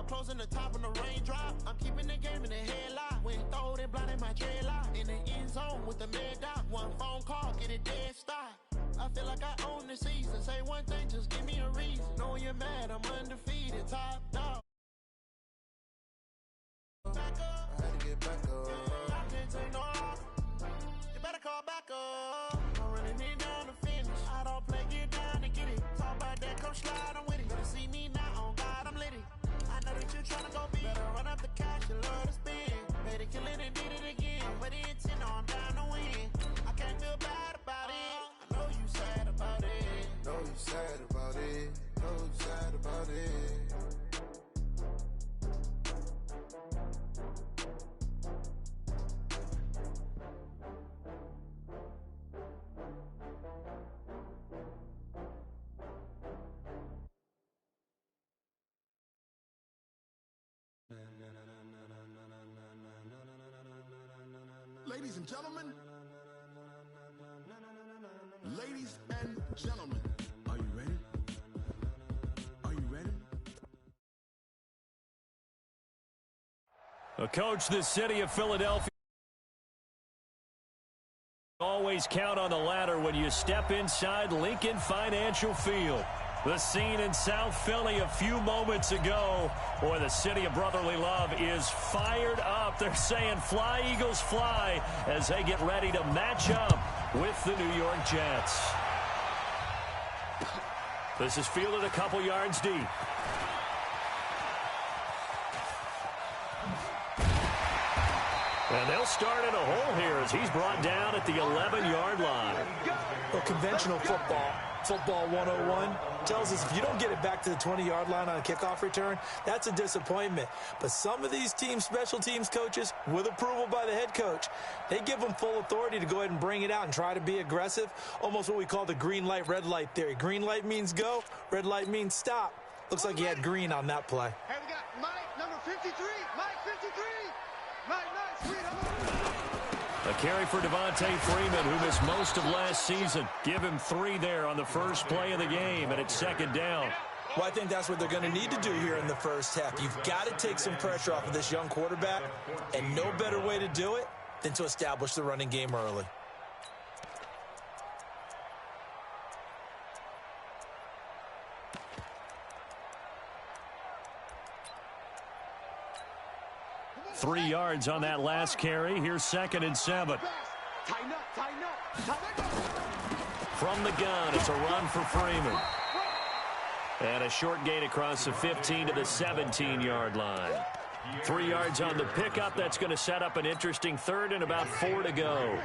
I'm closing the top on the raindrop. I'm keeping the game in the headlock. When throw it blind in my dreadlock. In the end zone with the mad dot. One phone call, get it dead stop. I feel like I own the season. Say one thing, just give me a reason. Know you're mad, I'm undefeated. Top dog. Back up. I had to get back up. I can't take no loss. You better call back up. I'm running it down to finish. I don't play, get down to get it. Talk about that, come slide, I'm with it. Better see me now, on God, I'm lit it. I know that you're trying to go big. Better run up the cash, you love to spend. Made it, kill it, and did it again. With the intent, no, I'm down to win. I can't feel bad about it. I know you sad about it. Know you sad about it. Know you sad about it. Ladies and gentlemen, are you ready? Are you ready? Coach, the city of Philadelphia. Always count on the ladder when you step inside Lincoln Financial Field. The scene in South Philly a few moments ago. Boy, the city of brotherly love is fired up. They're saying fly, Eagles, fly, as they get ready to match up with the New York Jets. This is fielded a couple yards deep. And they'll start in a hole here as he's brought down at the 11-yard line. Well, conventional football 101, tells us if you don't get it back to the 20-yard line on a kickoff return, that's a disappointment. But some of these special teams coaches, with approval by the head coach, they give them full authority to go ahead and bring it out and try to be aggressive, almost what we call the green light, red light theory. Green light means go, red light means stop. Looks like he had green on that play. Hey, we got Mike, number 53. Mike, 53. Mike, sweet. A carry for Devontae Freeman, who missed most of last season. Give him 3 there on the first play of the game, and it's second down. Well, I think that's what they're going to need to do here in the first half. You've got to take some pressure off of this young quarterback, and no better way to do it than to establish the running game early. Three yards on that last carry. Here's 2nd and 7. Tighten up. From the gun, it's a run for Freeman. And a short gain across the 15 to the 17-yard line. 3 yards on the pickup. That's going to set up an interesting third and about 4 to go.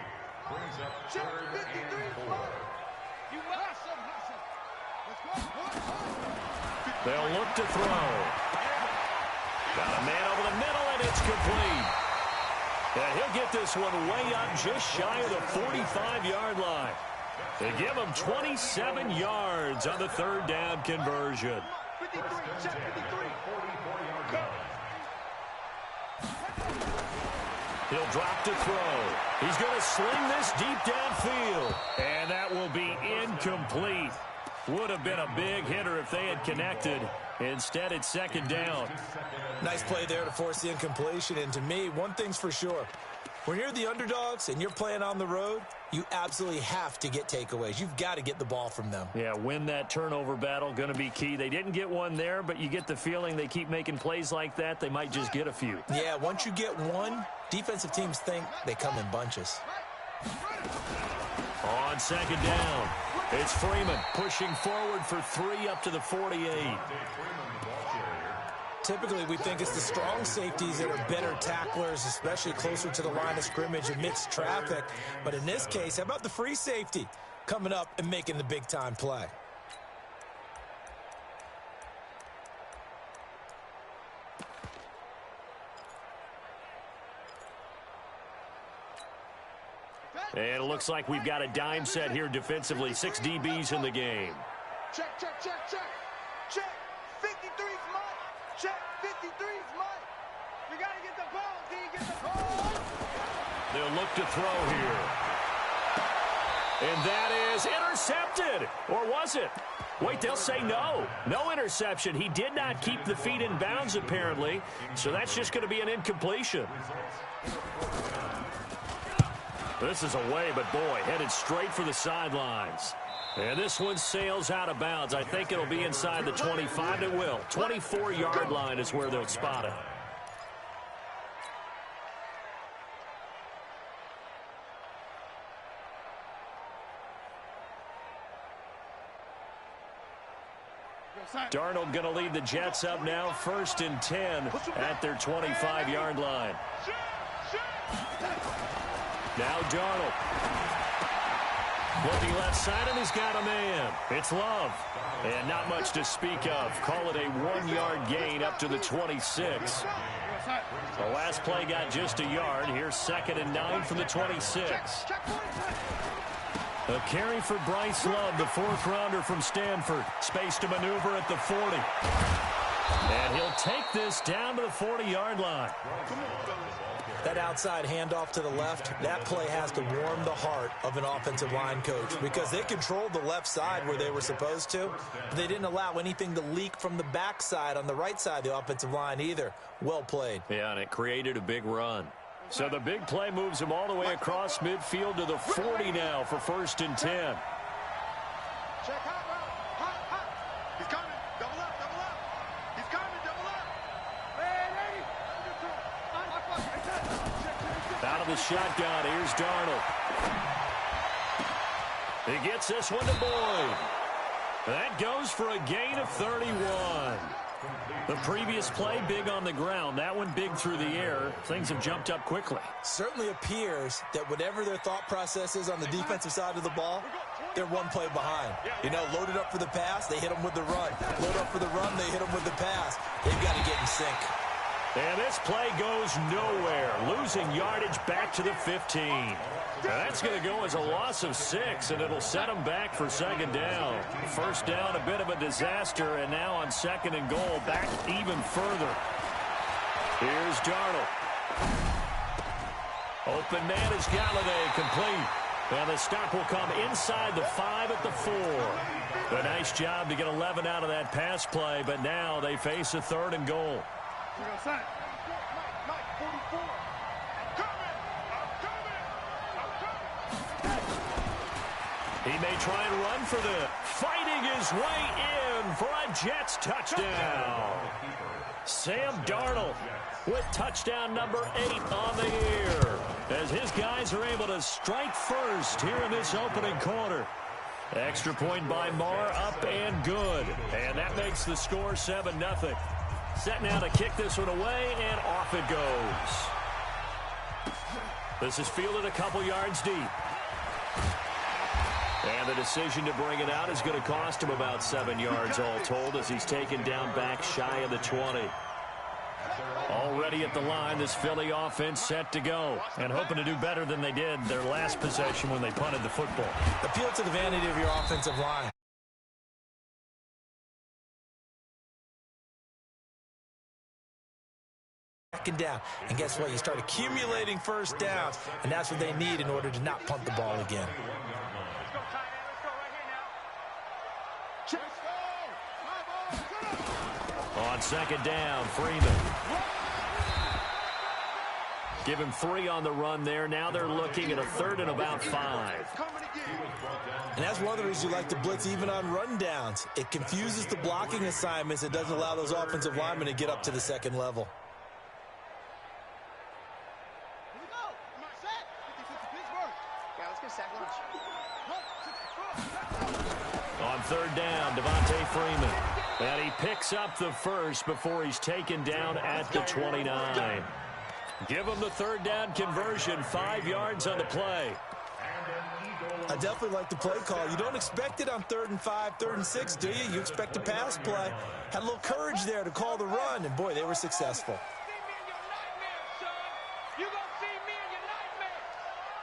They'll look to throw. Got a man over the middle, and it's complete. And he'll get this one way up just shy of the 45-yard line. They give him 27 yards on the third down conversion. 53, check 53. He'll drop to throw. He's going to sling this deep downfield. And that will be incomplete. Would have been a big hitter if they had connected. Instead, it's second down. Nice play there to force the incompletion. And to me, one thing's for sure. When you're the underdogs and you're playing on the road, you absolutely have to get takeaways. You've got to get the ball from them. Yeah, win that turnover battle, going to be key. They didn't get one there, but you get the feeling they keep making plays like that, they might just get a few. Yeah, once you get one, defensive teams think they come in bunches. On second down, it's Freeman pushing forward for 3 up to the 48. Typically, we think it's the strong safeties that are better tacklers, especially closer to the line of scrimmage amidst traffic. But in this case, how about the free safety coming up and making the big-time play? And it looks like we've got a dime set here defensively. 6 DBs in the game. Check. Check. 53's Mike. Check. 53's Mike. We got to get the ball. D, get the ball. They'll look to throw here. And that is intercepted. Or was it? Wait, they'll say no. No interception. He did not keep the feet in bounds, apparently, so that's just going to be an incompletion. This is away, but boy, headed straight for the sidelines. And this one sails out of bounds. I think it'll be inside the 25. It will. 24-yard line is where they'll spot it. Darnold going to lead the Jets up now, 1st and 10 at their 25-yard line. Now Darnold. Looking left side, and he's got a man. It's Love. And not much to speak of. Call it a 1-yard gain up to the 26. The last play got just a yard. Here's 2nd and 9 from the 26. A carry for Bryce Love, the 4th-rounder from Stanford. Space to maneuver at the 40. And he'll take this down to the 40-yard line. That outside handoff to the left, that play has to warm the heart of an offensive line coach because they controlled the left side where they were supposed to. But they didn't allow anything to leak from the backside on the right side of the offensive line either. Well played. Yeah, and it created a big run. So the big play moves him all the way across midfield to the 40 now for 1st and 10. Check hot route. Hot. He's coming. Double up. He's coming. Double up. Out of the shotgun, here's Darnold. He gets this one to Boyd. That goes for a gain of 31. The previous play, big on the ground. That one big through the air. Things have jumped up quickly. Certainly appears that whatever their thought process is on the defensive side of the ball, they're one play behind. You know, loaded up for the pass, they hit them with the run. Load up for the run, they hit them with the pass. They've got to get in sync. And this play goes nowhere. Losing yardage back to the 15. Now that's going to go as a loss of 6, and it'll set them back for 2nd down. 1st down, a bit of a disaster, and now on 2nd and goal, back even further. Here's Darnold. Open man is Galladay, complete. And the stop will come inside the 5 at the 4. A nice job to get 11 out of that pass play, but now they face a 3rd and goal. Mike, 44. He may try and run for the fighting his way in for a Jets touchdown. Sam Darnold with touchdown number 8 on the year as his guys are able to strike first here in this opening quarter. Extra point by Marr, up and good. And that makes the score 7-0. Set now to kick this one away, and off it goes. This is fielded a couple yards deep. And the decision to bring it out is going to cost him about 7 yards all told as he's taken down back shy of the 20. Already at the line, this Philly offense set to go and hoping to do better than they did their last possession when they punted the football. Appeal to the vanity of your offensive line. And down. And guess what? You start accumulating 1st downs, and that's what they need in order to not punt the ball again. On 2nd down, Freeman. Give him 3 on the run there. Now they're looking at a 3rd and about 5. And that's one of the reasons you like to blitz even on run downs. It confuses the blocking assignments. It doesn't allow those offensive linemen to get up to the 2nd level. On 3rd down, Devontae Freeman. And he picks up the 1st before he's taken down at the 29. Give him the 3rd down conversion, 5 yards on the play. I definitely like the play call. You don't expect it on 3rd and 5, 3rd and 6, do you? You expect a pass play. Had a little courage there to call the run, and boy, they were successful.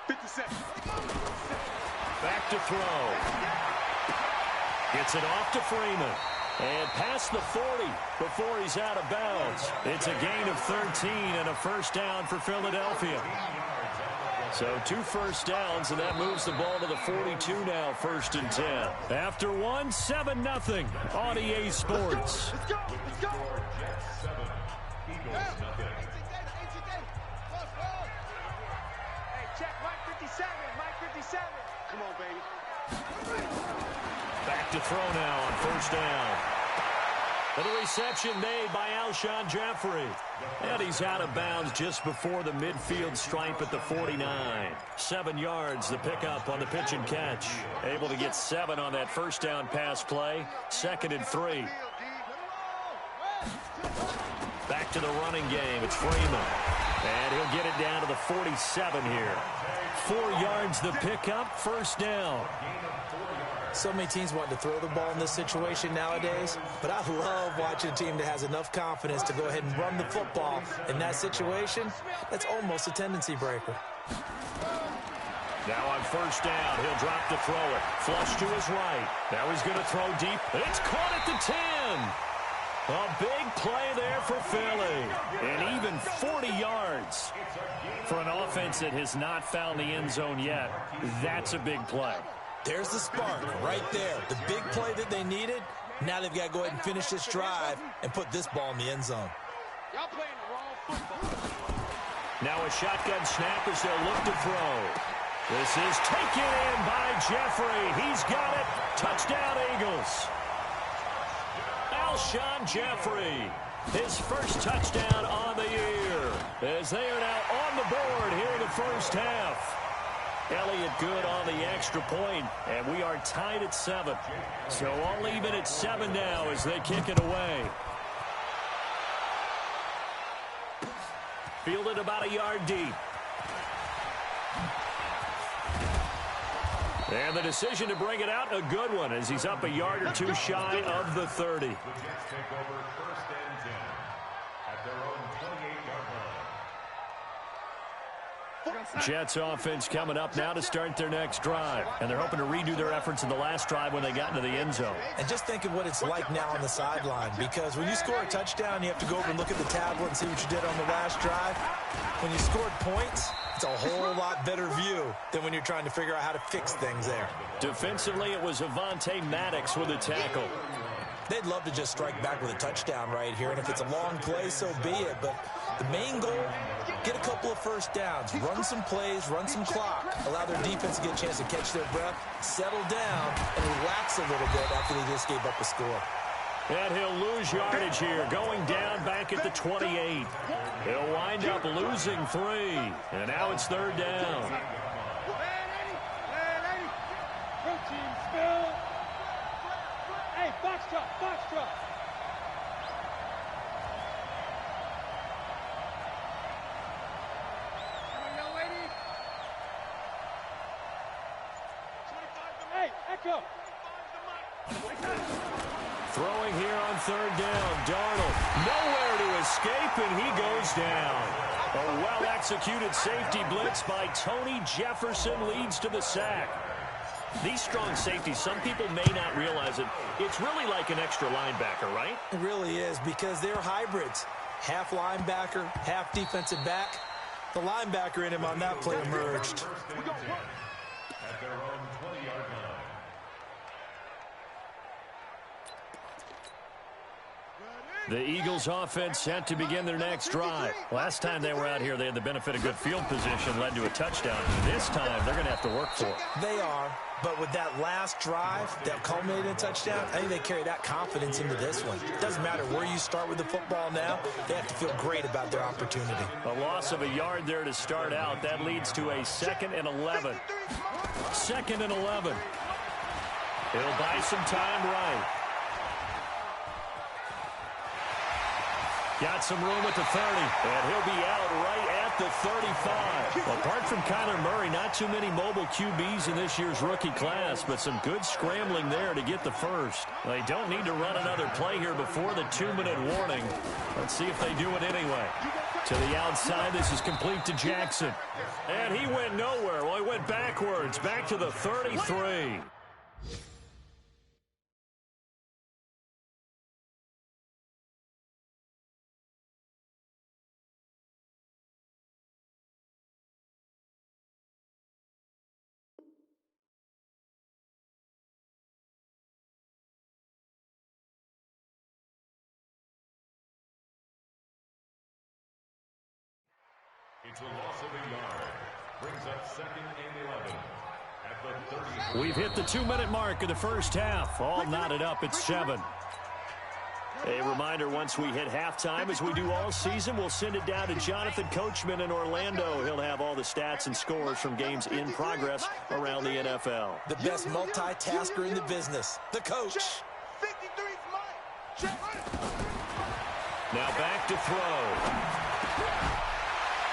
57. Back to throw. Gets it off to Freeman. And past the 40 before he's out of bounds. It's a gain of 13 and a 1st down for Philadelphia. So 2 first downs, and that moves the ball to the 42 now, 1st and 10. After one, 7-0 on EA Sports. Let's go. Let's go. Hey, check Mike 57. Mike 57. Come on, baby. Back to throw now on 1st down. And the reception made by Alshon Jeffrey. And he's out of bounds just before the midfield stripe at the 49. 7 yards, the pickup on the pitch and catch. Able to get 7 on that 1st down pass play. 2nd and 3. Back to the running game. It's Freeman. And he'll get it down to the 47 here. 4 yards, the pickup, 1st down. So many teams want to throw the ball in this situation nowadays, but I love watching a team that has enough confidence to go ahead and run the football. In that situation, that's almost a tendency breaker. Now on 1st down, he'll drop to throw it. Flush to his right. Now he's going to throw deep. It's caught at the 10. A big play there for Philly. And even 40 yards. For an offense that has not found the end zone yet, that's a big play. There's the spark right there. The big play that they needed. Now they've got to go ahead and finish this drive and put this ball in the end zone. Y'all playing the wrong football. Now a shotgun snap as they'll look to throw. This is taken in by Jeffrey. He's got it. Touchdown, Eagles. Alshon Jeffrey, his first touchdown on the year, as they are now on the board here in the 1st half. Elliott good on the extra point, and we are tied at 7. So all even at 7 now as they kick it away. Fielded about a yard deep. And the decision to bring it out, a good one, as he's up a yard or 2 shy of the 30. Jets offense coming up now to start their next drive. And they're hoping to redo their efforts in the last drive when they got into the end zone. And just think of what it's like now on the sideline, because when you score a touchdown, you have to go over and look at the tablet and see what you did on the last drive. When you scored points, it's a whole lot better view than when you're trying to figure out how to fix things there. Defensively, it was Avonte Maddox with a tackle. They'd love to just strike back with a touchdown right here, and if it's a long play, so be it. But the main goal, get a couple of 1st downs, run some plays, run some clock, allow their defense to get a chance to catch their breath, settle down, and relax a little bit after they just gave up a score. And he'll lose yardage here, going down back at the 28. He'll wind up losing 3, and now it's 3rd down. Protein spill. Hey, box truck, box truck. Hey, Echo. Throwing here on 3rd down. Darnold nowhere to escape, and he goes down. A well-executed safety blitz by Tony Jefferson leads to the sack. These strong safeties, some people may not realize it. It's really like an extra linebacker, right? It really is, because they're hybrids. Half linebacker, half defensive back. The linebacker in him on that play emerged. The Eagles offense set to begin their next drive. Last time they were out here, they had the benefit of good field position, led to a touchdown. This time, they're going to have to work for it. They are, but with that last drive that culminated in a touchdown, I think they carry that confidence into this one. It doesn't matter where you start with the football now, they have to feel great about their opportunity. A loss of a yard there to start out. That leads to a 2nd and 11. 2nd and 11. He'll buy some time right. Got some room at the 30, and he'll be out right at the 35. Well, apart from Kyler Murray, not too many mobile QBs in this year's rookie class, but some good scrambling there to get the first. They don't need to run another play here before the 2-minute warning. Let's see if they do it anyway. To the outside, this is complete to Jackson. And he went nowhere. Well, he went backwards, back to the 33. The loss of a yard brings up 2nd and 11 at the 30. We've hit the 2-minute mark of the first half. All knotted up at 7. A reminder, once we hit halftime, as we do all season, we'll send it down to Jonathan Coachman in Orlando. He'll have all the stats and scores from games in progress around the NFL. The best multitasker in the business, the coach. 53's mine. Check. Now back to throw.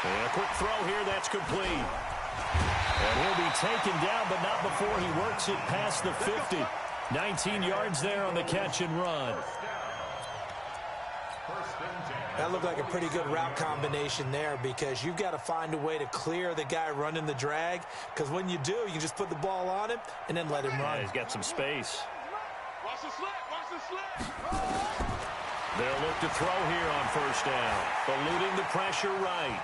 And a quick throw here, that's complete. And he'll be taken down, but not before he works it past the 50. 19 yards there on the catch and run. That looked like a pretty good route combination there, because you've got to find a way to clear the guy running the drag, because when you do, you just put the ball on him and then let him run. Yeah, he's got some space. Watch the slip. Watch the slip. They'll look to throw here on first down. Eluding the pressure right.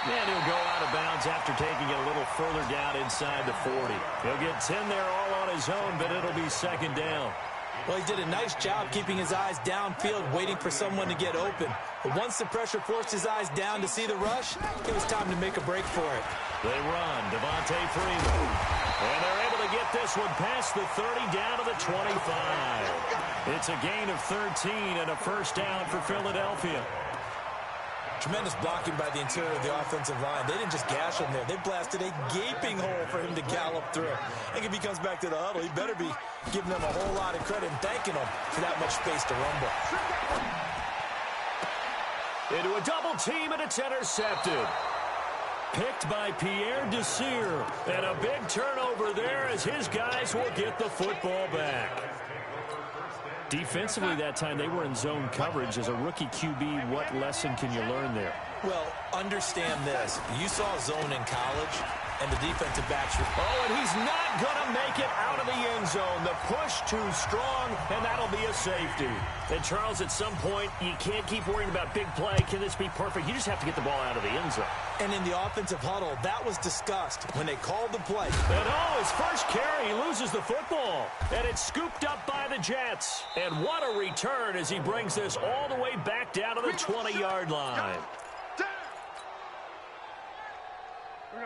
And he'll go out of bounds after taking it a little further down inside the 40. He'll get 10 there all on his own, but it'll be second down. Well, he did a nice job keeping his eyes downfield, waiting for someone to get open. But once the pressure forced his eyes down to see the rush, it was time to make a break for it. They run. Devontae Freeman. And they're able to get this one past the 30 down to the 25. It's a gain of 13 and a first down for Philadelphia. Tremendous blocking by the interior of the offensive line. They didn't just gash him there. They blasted a gaping hole for him to gallop through. I think if he comes back to the huddle, he better be giving them a whole lot of credit and thanking them for that much space to rumble. Into a double team, and it's intercepted. Picked by Pierre Desir. And a big turnover there as his guys will get the football back. Defensively that time, they were in zone coverage. As a rookie QB, what lesson can you learn there? Well, understand this. You saw zone in college, and the defensive backs were... Oh, and he's not going to make it out of the end zone. The push too strong, and that'll be a safety. And, Charles, at some point, you can't keep worrying about big play. Can this be perfect? You just have to get the ball out of the end zone. And in the offensive huddle, that was discussed when they called the play. And, oh, his first carry, he loses the football. And it's scooped up by the Jets. And what a return as he brings this all the way back down to the 20-yard line.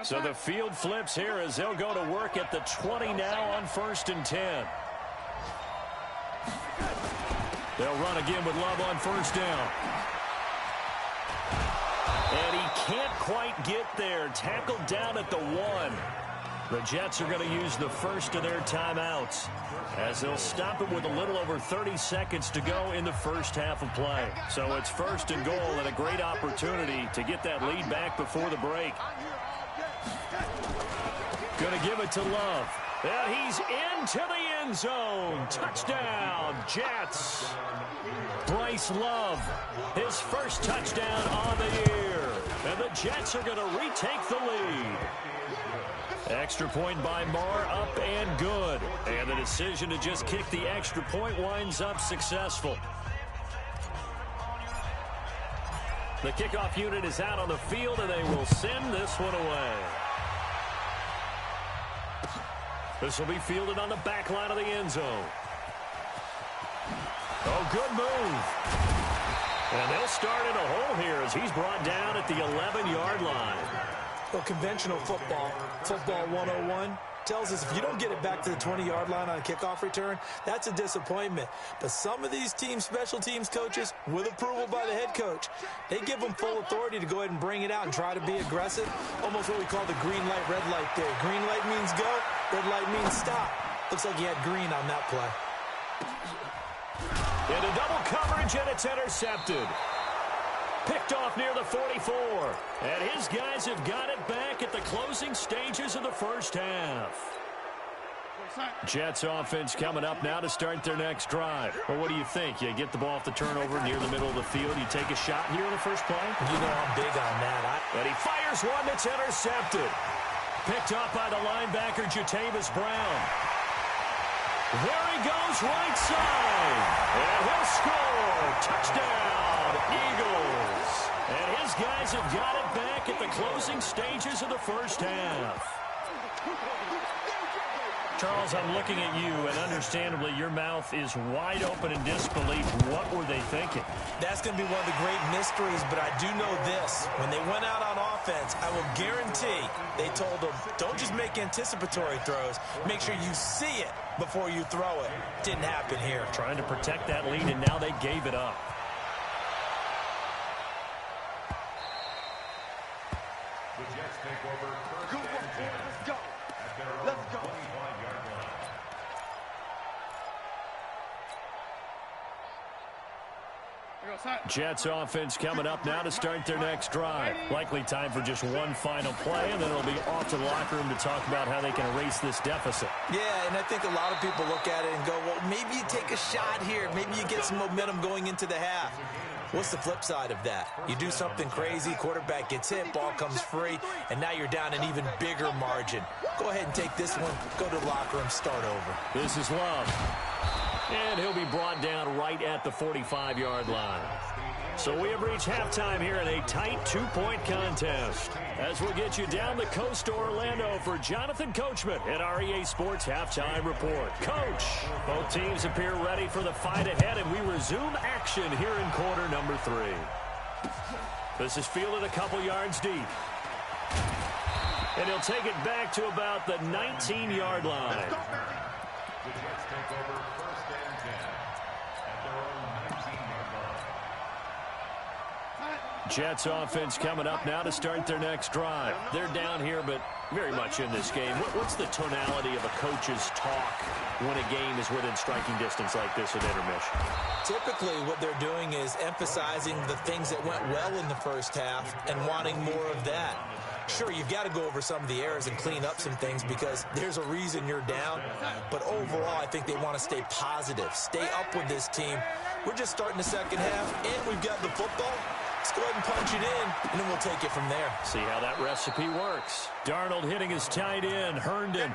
So the field flips here as they'll go to work at the 20 now on 1st and 10. They'll run again with Love on first down. And he can't quite get there. Tackled down at the 1. The Jets are going to use the first of their timeouts as they'll stop it with a little over 30 seconds to go in the first half of play. So it's 1st and goal and a great opportunity to get that lead back before the break. Going to give it to Love. And he's into the end zone. Touchdown, Jets. Bryce Love, his first touchdown on the year. And the Jets are going to retake the lead. Extra point by Marr, up and good. And the decision to just kick the extra point winds up successful. The kickoff unit is out on the field, and they will send this one away. This will be fielded on the back line of the end zone. Oh, good move. And they'll start in a hole here as he's brought down at the 11-yard line. Well, conventional football 101, tells us if you don't get it back to the 20-yard line on a kickoff return, that's a disappointment. But some of these teams, special teams coaches, with approval by the head coach, they give them full authority to go ahead and bring it out and try to be aggressive. Almost what we call the green light, red light theory. Green light means go, red light means stop. Looks like he had green on that play. Into double coverage, and it's intercepted. Picked off near the 44. And his guys have got it back at the closing stages of the first half. Jets offense coming up now to start their next drive. Well, what do you think? You get the ball off the turnover near the middle of the field. You take a shot here in the first play? You know I'm big on that. And he fires one that's intercepted. Picked up by the linebacker, Jatavis Brown. There he goes, right side. And he'll score. Touchdown, Eagles. And his guys have got it back at the closing stages of the first half. Charles, I'm looking at you, and understandably, your mouth is wide open in disbelief. What were they thinking? That's going to be one of the great mysteries, but I do know this. When they went out on offense, I will guarantee they told them, don't just make anticipatory throws. Make sure you see it before you throw it. Didn't happen here. Trying to protect that lead, and now they gave it up. The Jets take over first Good and work, 10 let's go. at their own Let's go. 25-yard line. Jets offense coming up now to start their next drive. Likely time for just one final play, and then it'll be off to the locker room to talk about how they can erase this deficit. Yeah, and I think a lot of people look at it and go, well, maybe you take a shot here. Maybe you get some momentum going into the half. What's the flip side of that? You do something crazy, quarterback gets hit, ball comes free, and now you're down an even bigger margin. Go ahead and take this one, go to the locker room, start over. This is Love. And he'll be brought down right at the 45-yard line. So we have reached halftime here in a tight two-point contest. As we'll get you down the coast to Orlando for Jonathan Coachman at our EA Sports Halftime Report. Coach, both teams appear ready for the fight ahead, and we resume action here in quarter number 3. This is fielded a couple yards deep. And he'll take it back to about the 19-yard line. The Jets take over first and 10 at their own 19-yard line. Jets offense coming up now to start their next drive. They're down here, but very much in this game. What's the tonality of a coach's talk when a game is within striking distance like this at intermission? Typically, what they're doing is emphasizing the things that went well in the first half and wanting more of that. Sure, you've got to go over some of the errors and clean up some things because there's a reason you're down. But overall, I think they want to stay positive, stay up with this team. We're just starting the second half, and we've got the football. Let's go ahead and punch it in, and then we'll take it from there. See how that recipe works. Darnold hitting his tight end, Herndon.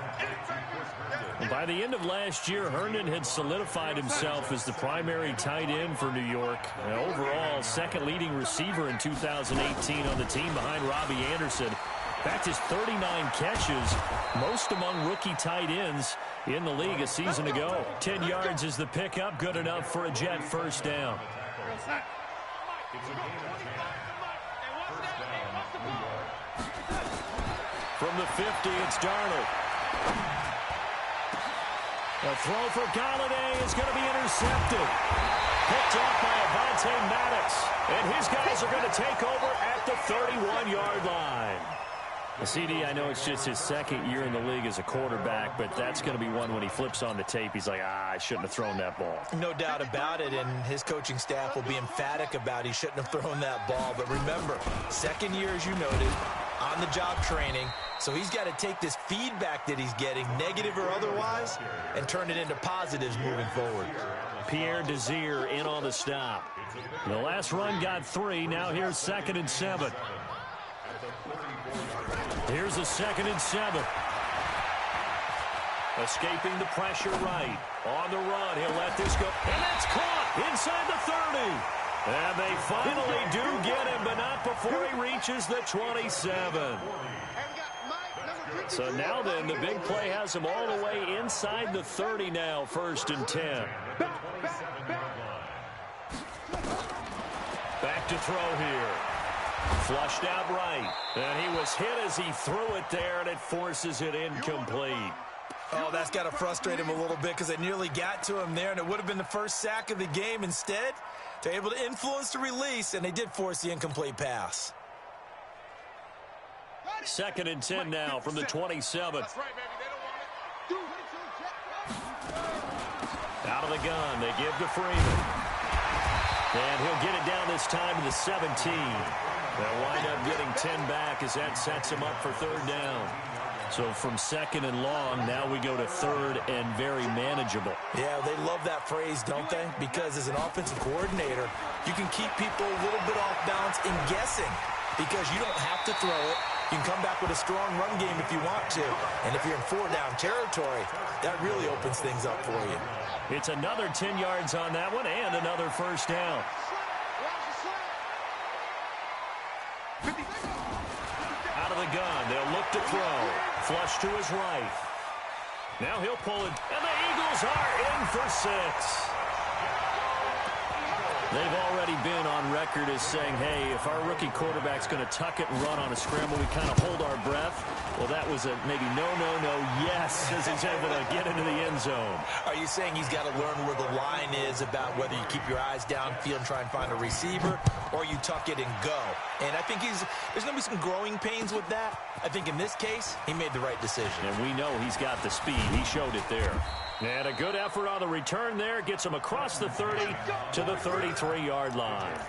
And by the end of last year, Herndon had solidified himself as the primary tight end for New York. And overall, second leading receiver in 2018 on the team behind Robbie Anderson. In fact, his 39 catches, most among rookie tight ends in the league a season ago. 10 yards is the pickup, good enough for a Jet first down. It's a game of 10. First down, New York. From the 50, it's Darnold. A throw for Golladay is going to be intercepted. Picked off by Avonte Maddox. And his guys are going to take over at the 31-yard line. CD, I know it's just his second year in the league as a quarterback, but that's going to be one when he flips on the tape. He's like, I shouldn't have thrown that ball. No doubt about it, and his coaching staff will be emphatic about he shouldn't have thrown that ball. But remember, second year, as you noted, on-the-job training, so he's got to take this feedback that he's getting, negative or otherwise, and turn it into positives moving forward. Pierre Desir in on the stop. The last run got 3. Now here's 2nd and 7. Here's a 2nd and 7. Escaping the pressure right. On the run, he'll let this go. And that's caught inside the 30. And they finally do get him, but not before he reaches the 27. So now then, the big play has him all the way inside the 30 now, 1st and 10. Back to throw here. Flushed out right. And he was hit as he threw it there, and it forces it incomplete. Oh, that's got to frustrate him a little bit because it nearly got to him there, and it would have been the first sack of the game. Instead, they're able to influence the release, and they did force the incomplete pass. 2nd and 10 now from the 27. Out of the gun, they give to Freeman. And he'll get it down this time to the 17. They'll wind up getting 10 back as that sets him up for 3rd down. So from 2nd and long, now we go to 3rd and very manageable. Yeah, they love that phrase, don't they? Because as an offensive coordinator, you can keep people a little bit off balance in guessing because you don't have to throw it. You can come back with a strong run game if you want to. And if you're in 4-down territory, that really opens things up for you. It's another 10 yards on that one and another 1st down. Out of the gun, they'll look to throw. Flush to his right. Now he'll pull it, and the Eagles are in for 6. They've already been on record as saying, hey, if our rookie quarterback's going to tuck it and run on a scramble, we kind of hold our breath. Well, that was a maybe no, yes, as he's able to get into the end zone. Are you saying he's got to learn where the line is about whether you keep your eyes downfield and try and find a receiver, or you tuck it and go? And I think there's going to be some growing pains with that. I think in this case, he made the right decision. And we know he's got the speed. He showed it there. And a good effort on the return there. Gets him across the 30 to the 33-yard line.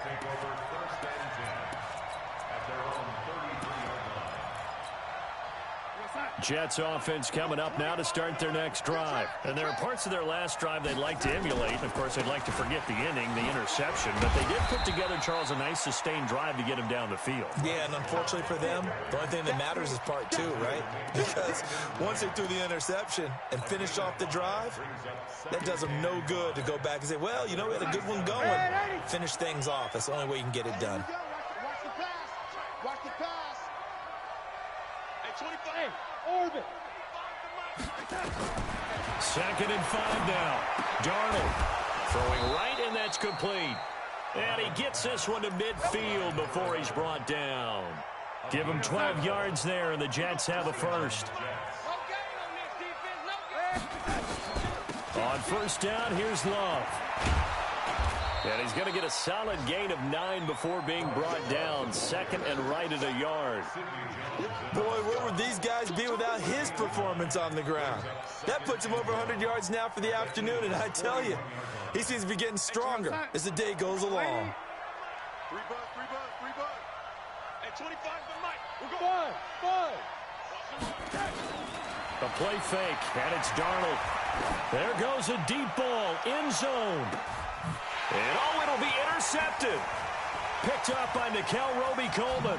Jets offense coming up now to start their next drive. And there are parts of their last drive they'd like to emulate. Of course, they'd like to forget the inning, the interception. But they did put together, Charles, a nice sustained drive to get him down the field. Yeah, and unfortunately for them, the only thing that matters is part 2, right? Because once they threw the interception and finished off the drive, that does them no good to go back and say, well, you know, we had a good one going. Finish things off. That's the only way you can get it done. Watch the pass. Watch the pass. Hey, 25. Orbit. 2nd and 5 now. Darnold throwing right, and that's complete. And he gets this one to midfield before he's brought down. Give him 12 yards there, and the Jets have a first. On first down, here's Love. And he's going to get a solid gain of 9 before being brought down. 2nd and right at a yard. Boy, where would these guys be without his performance on the ground? That puts him over 100 yards now for the afternoon, and I tell you, he seems to be getting stronger as the day goes along. 3 bucks. Hey, 25 for Mike. We're going. 5. A play fake, and it's Darnold. There goes a deep ball, end zone. And, oh, it'll be intercepted. Picked up by Nickel Roby-Coleman.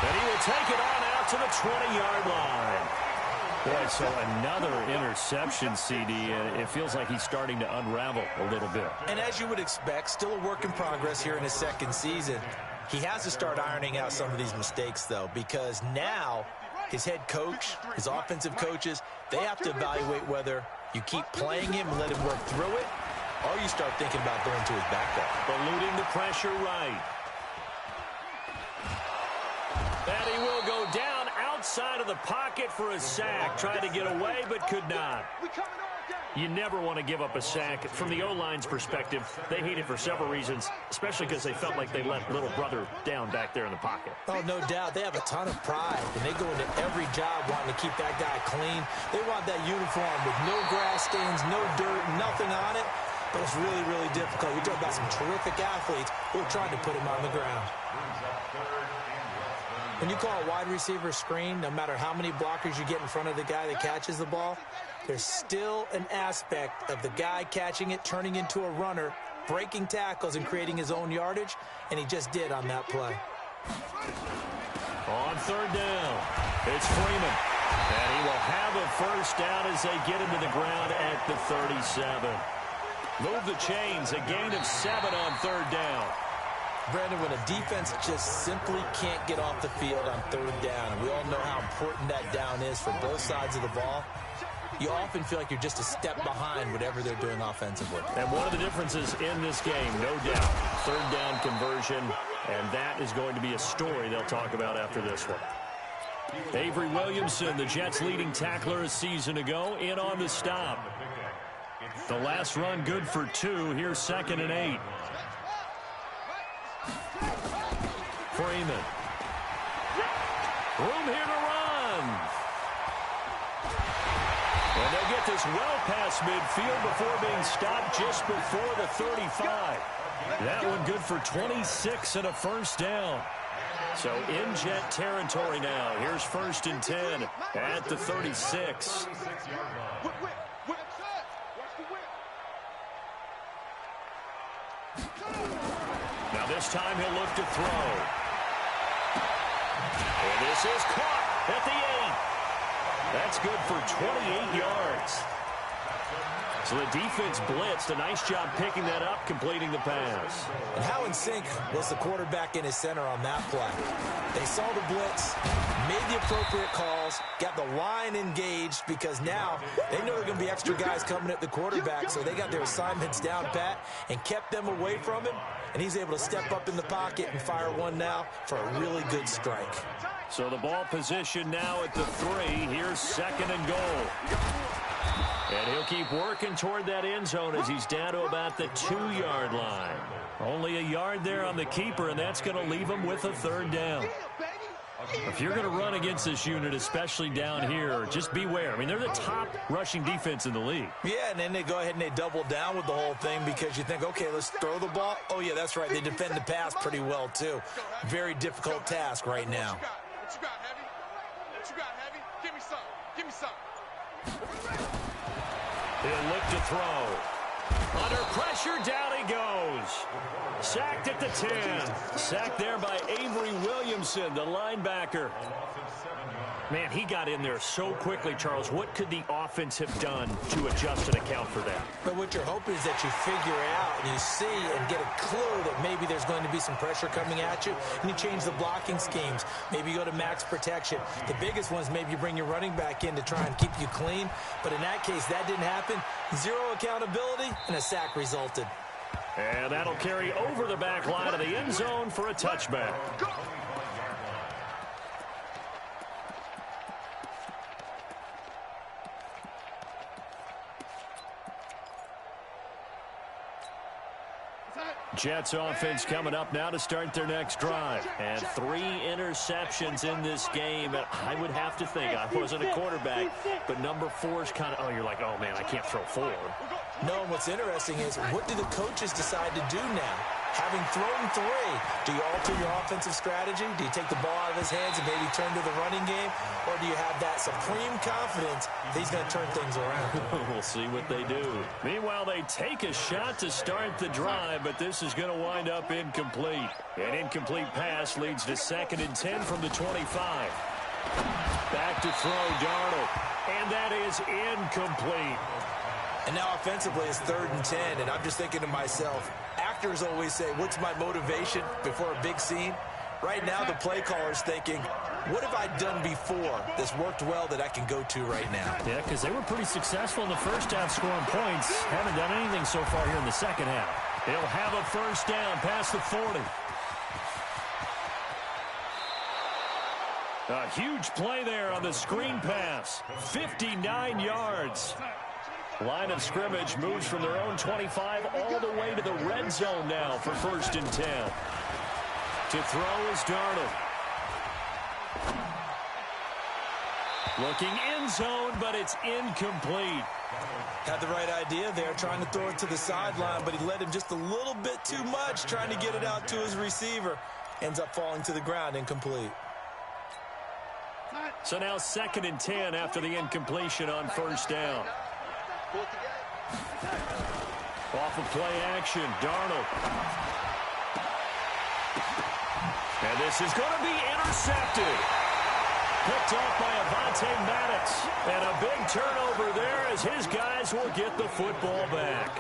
And he will take it on out to the 20-yard line. Boy, so another interception, CD, and it feels like he's starting to unravel a little bit. And as you would expect, still a work in progress here in his 2nd season. He has to start ironing out some of these mistakes, though, because now his head coach, his offensive coaches, they have to evaluate whether you keep playing him and let him work through it, or you start thinking about going to his backup. Eluding the pressure right. And he will go down outside of the pocket for a sack. Tried to get away, but could not. You never want to give up a sack. From the O-line's perspective, they hate it for several reasons, especially because they felt like they let little brother down back there in the pocket. Oh, no doubt. They have a ton of pride, and they go into every job wanting to keep that guy clean. They want that uniform with no grass stains, no dirt, nothing on it. But it's really, really difficult. We talk about some terrific athletes who are trying to put him on the ground. When you call a wide receiver screen, no matter how many blockers you get in front of the guy that catches the ball, there's still an aspect of the guy catching it, turning into a runner, breaking tackles and creating his own yardage, and he just did on that play. On 3rd down, it's Freeman. And he will have a first down as they get into the ground at the 37. Move the chains, a gain of 7 on 3rd down. Brandon, when a defense just simply can't get off the field on 3rd down, and we all know how important that down is for both sides of the ball, you often feel like you're just a step behind whatever they're doing offensively. And one of the differences in this game, no doubt, 3rd down conversion, and that is going to be a story they'll talk about after this one. Avery Williamson, the Jets' leading tackler a season ago, in on the stop. The last run good for 2. Here's 2nd and 8. Freeman. Room here to run. And they'll get this well past midfield before being stopped just before the 35. That one good for 26 and a first down. So in Jet territory now. Here's 1st and 10 at the 36. Now this time he'll look to throw. And this is caught at the 8. That's good for 28 yards. So the defense blitzed. A nice job picking that up, completing the pass. And how in sync was the quarterback in his center on that play? They saw the blitz, made the appropriate calls, got the line engaged because now they know there are going to be extra guys coming at the quarterback, so they got their assignments down pat and kept them away from him, and he's able to step up in the pocket and fire one now for a really good strike. So the ball position now at the 3. Here's 2nd and goal. And he'll keep working toward that end zone as he's down to about the 2-yard line. Only a yard there on the keeper, and that's going to leave him with a 3rd down. If you're going to run against this unit, especially down here, just beware. I mean, they're the top rushing defense in the league. Yeah, and then they go ahead and they double down with the whole thing because you think, okay, let's throw the ball. Oh, yeah, that's right. They defend the pass pretty well, too. Very difficult task right now. What you got, Heavy? What you got, Heavy? Give me some. Give me some. He'll look to throw. Under pressure, down he goes. Sacked at the 10. Sacked there by Avery Williamson, the linebacker. Man, he got in there so quickly, Charles. What could the offense have done to adjust and account for that? But what you're hoping is that you figure out and you see and get a clue that maybe there's going to be some pressure coming at you, and you change the blocking schemes. Maybe you go to max protection. The biggest ones, maybe you bring your running back in to try and keep you clean. But in that case, that didn't happen. 0 accountability, and a sack resulted. And that'll carry over the back line of the end zone for a touchback. Jets offense coming up now to start their next drive. And 3 interceptions in this game. And I would have to think, I wasn't a quarterback, but number 4 is kind of, oh, you're like, oh, man, I can't throw 4. No, and what's interesting is what do the coaches decide to do now? Having thrown 3, do you alter your offensive strategy? Do you take the ball out of his hands and maybe turn to the running game? Or do you have that supreme confidence that he's going to turn things around? We'll see what they do. Meanwhile, they take a shot to start the drive, but this is going to wind up incomplete. An incomplete pass leads to 2nd and 10 from the 25. Back to throw, Darnold. And that is incomplete. And now offensively it's 3rd and 10, and I'm just thinking to myself, actors always say, what's my motivation before a big scene? Right now the play caller's thinking, what have I done before that's worked well that I can go to right now? Yeah, because they were pretty successful in the first half scoring points. Haven't done anything so far here in the second half. They'll have a 1st down past the 40. A huge play there on the screen pass. 59 yards. Line of scrimmage moves from their own 25 all the way to the red zone now for 1st and 10. To throw is Darnold. Looking end zone, but it's incomplete. Had the right idea there, trying to throw it to the sideline, but he led him just a little bit too much, trying to get it out to his receiver. Ends up falling to the ground, incomplete. So now 2nd and 10 after the incompletion on 1st down. Off of play action, Darnold. And this is going to be intercepted. Picked off by Avonte Maddox. And a big turnover there as his guys will get the football back.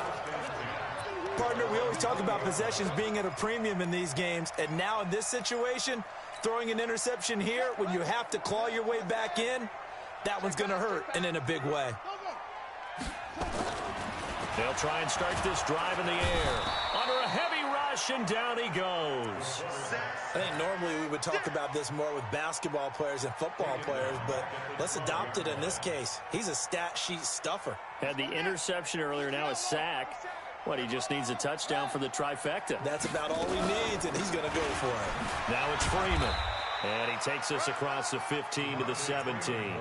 Partner, we always talk about possessions being at a premium in these games. And now in this situation, throwing an interception here when you have to claw your way back in, that one's going to hurt, and in a big way. They'll try and start this drive in the air. Under a heavy rush, and down he goes. I think normally we would talk about this more with basketball players and football players, but let's adopt it in this case. He's a stat sheet stuffer. Had the interception earlier, now a sack. What, he just needs a touchdown for the trifecta. That's about all he needs, and he's going to go for it. Now it's Freeman. And he takes us across the 15 to the 17.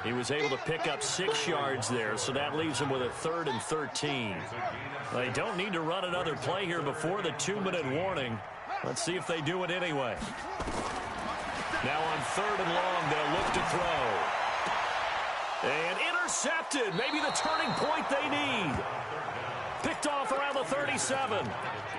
He was able to pick up 6 yards there, so that leaves him with a 3rd and 13. They don't need to run another play here before the 2-minute warning. Let's see if they do it anyway. Now on 3rd and long, they'll look to throw. And intercepted. Maybe the turning point they need. Picked off around the 37.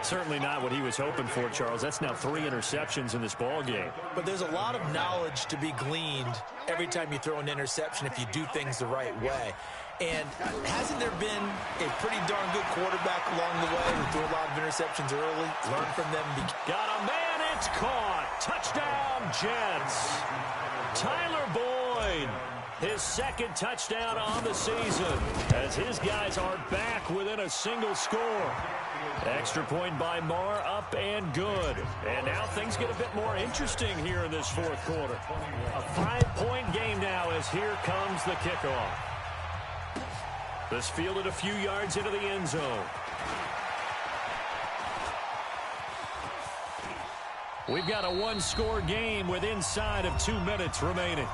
Certainly not what he was hoping for, Charles. That's now 3 interceptions in this ball game. But there's a lot of knowledge to be gleaned every time you throw an interception if you do things the right way. And hasn't there been a pretty darn good quarterback along the way who threw a lot of interceptions early? Learn from them. Got a man, it's caught. Touchdown, Jets. Tyler Boyd, his second touchdown on the season, as his guys are back within a single score. Extra point by Marr, up and good. And now things get a bit more interesting here in this fourth quarter. A 5-point game now as here comes the kickoff. This fielded a few yards into the end zone. We've got a 1-score game with inside of 2 minutes remaining.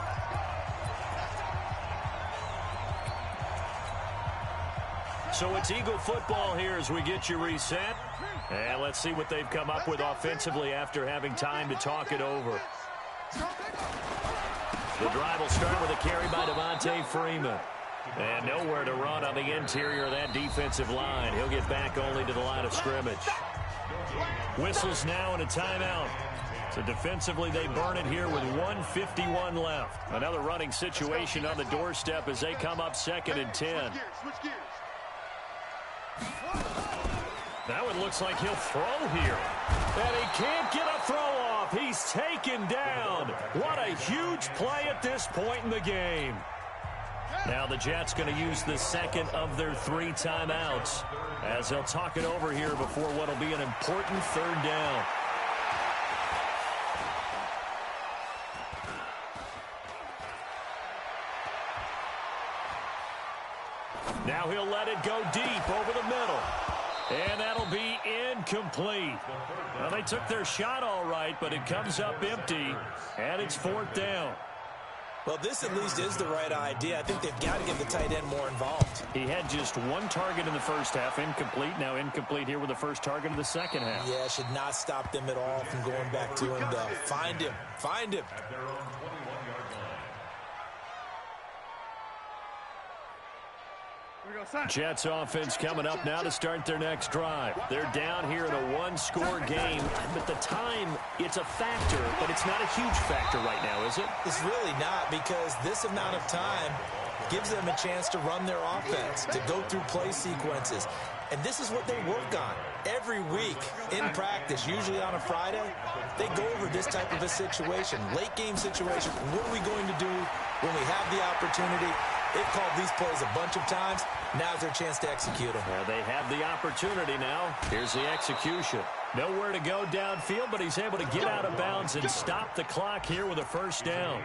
So it's Eagle football here as we get you reset. And let's see what they've come up with offensively after having time to talk it over. The drive will start with a carry by Devontae Freeman. And nowhere to run on the interior of that defensive line. He'll get back only to the line of scrimmage. Whistles now and a timeout. So defensively, they burn it here with 1:51 left. Another running situation on the doorstep as they come up 2nd and 10. Now it looks like he'll throw here. And he can't get a throw off. He's taken down. What a huge play at this point in the game. Now the Jets going to use the second of their 3 timeouts as they'll talk it over here before what will be an important 3rd down. Now he'll let it go deep over the middle. And that'll be incomplete. Well, they took their shot all right, but it comes up empty, and it's 4th down. Well, this at least is the right idea. I think they've got to get the tight end more involved. He had just 1 target in the first half, incomplete. Now incomplete here with the first target of the second half. Yeah, should not stop them at all from going back to him, though. Find him. Find him. Jets offense coming up now to start their next drive. They're down here in a 1-score game. But the time, it's a factor, but it's not a huge factor right now, is it? It's really not, because this amount of time gives them a chance to run their offense, to go through play sequences. And this is what they work on every week in practice, usually on a Friday. They go over this type of a situation, late game situation. What are we going to do when we have the opportunity? They've called these plays a bunch of times. Now's their chance to execute them. Well, they have the opportunity now. Here's the execution. Nowhere to go downfield, but he's able to get out of bounds and stop the clock here with a 1st down.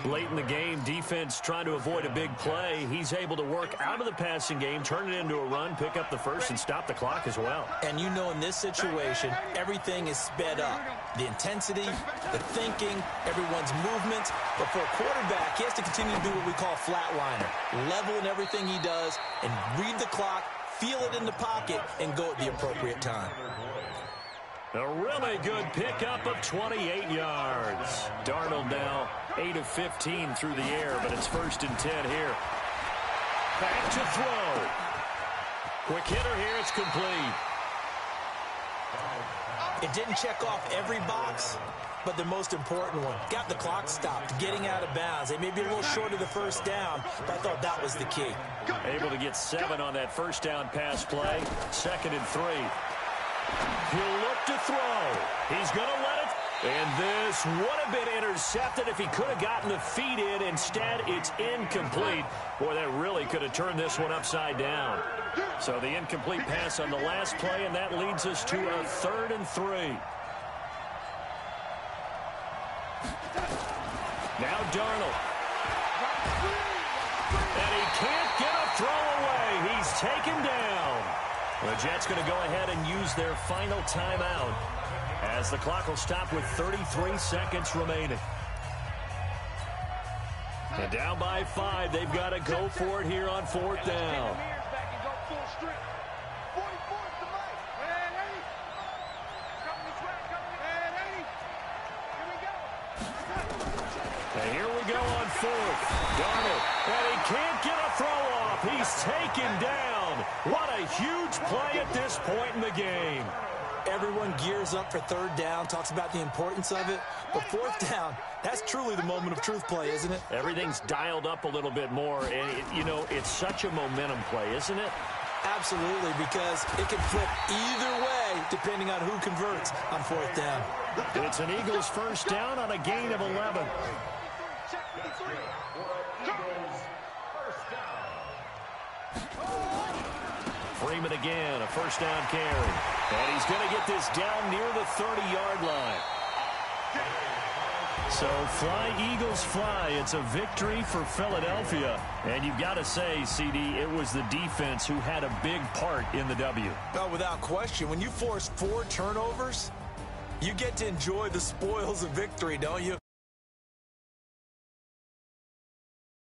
Late in the game, defense trying to avoid a big play. He's able to work out of the passing game, turn it into a run, pick up the first, and stop the clock as well. And you know, in this situation, everything is sped up. The intensity, the thinking, everyone's movements. But for a quarterback, he has to continue to do what we call flatliner. Level in everything he does and read the clock, feel it in the pocket, and go at the appropriate time. A really good pickup of 28 yards. Darnold now 8 of 15 through the air, but it's 1st and 10 here. Back to throw. Quick hitter here, it's complete. It didn't check off every box, but the most important one. Got the clock stopped, getting out of bounds. They may be a little short of the 1st down, but I thought that was the key. Able to get 7 on that 1st down pass play. 2nd and 3. He'll look to throw. He's going to let it. And this would have been intercepted if he could have gotten the feet in. Instead, it's incomplete. Boy, that really could have turned this one upside down. So the incomplete pass on the last play, and that leads us to a 3rd and 3. Now Darnold. And he can't get a throw away. He's taken down. The Jets going to go ahead and use their final timeout as the clock will stop with 33 seconds remaining. And down by 5, they've got to go for it here on 4th down. And here we go on 4th. Darnold, and he can't get a throw off. He's taken down. What a huge play at this point in the game. everyone gears up for third down, talks about the importance of it. But fourth down, that's truly the moment of truth play, isn't it? Everything's dialed up a little bit more. And, it's such a momentum play, isn't it? Absolutely, because it can flip either way depending on who converts on fourth down. It's an Eagles first down on a gain of 11. Freeman again, a first down carry. And he's going to get this down near the 30-yard line. So fly, Eagles, fly. It's a victory for Philadelphia. And you've got to say, CD, it was the defense who had a big part in the W. Well, without question, when you force 4 turnovers, you get to enjoy the spoils of victory, don't you?